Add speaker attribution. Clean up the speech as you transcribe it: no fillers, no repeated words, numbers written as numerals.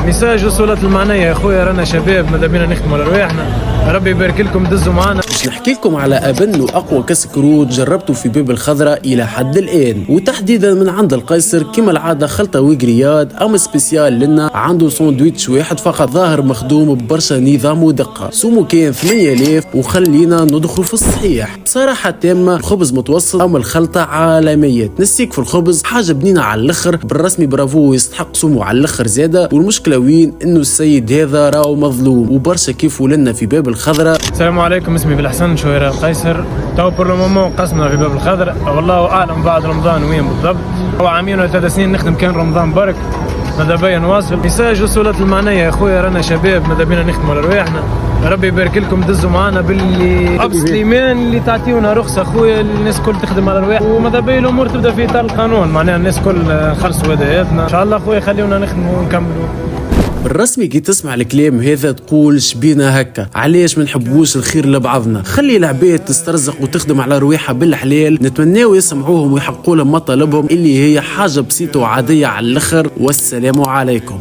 Speaker 1: ميساج وصلت المعنية يا خويا، رانا شباب ماذا بينا نخدموا على رواحنا، ربي يبارك لكم دزوا معنا.
Speaker 2: باش نحكي لكم على أبن وأقوى كاس كروت جربته في باب الخضراء إلى حد الآن، وتحديدا من عند القيصر كما العادة خلطة وقرياد. أما سبيسيال لنا عنده ساندويتش واحد فقط ظاهر مخدوم ببرشا نظام ودقة، سومو كان 8000 وخلينا ندخل في الصحيح. بصراحة تامة الخبز متوسط، أما الخلطة عالمية تنسيك في الخبز، حاجة بنينة على الآخر بالرسمي. برافو يستحق سومو على الآخر زادة. والمشكلة وين إنه السيد هذا راهو مظلوم وبرشا كيف لنا في باب الخضراء.
Speaker 1: السلام عليكم، اسمي بالحسن شويرة القيصر. تو بور لو مومون قسمنا في باب الخضراء، والله اعلم بعد رمضان وين بالضبط. هو عامين ولا 3 سنين نخدم، كان رمضان برك ماذا بيا نواصل. ميساج وصلت المعنية يا خويا، رانا شباب ماذا بينا نخدموا على رواحنا، ربي يبارك لكم دزوا معنا باللي ابو سليمان اللي تعطيونا رخصه خويا، الناس كل تخدم على رواح، وماذا بيا الامور تبدا في اطار القانون، معناها الناس كل نخلصوا هداياتنا ان شاء الله خويا، خليونا نخدموا ونكملوا.
Speaker 2: بالرسمي كي تسمع الكلام هذا تقول شبينا هكا، علاش ما نحبوش الخير لبعضنا؟ خلي العباد تسترزق وتخدم على رواحها بالحلال. نتمناو يسمعوهم ويحققوا لهم مطالبهم اللي هي حاجه بسيطه وعاديه على الاخر. والسلام عليكم.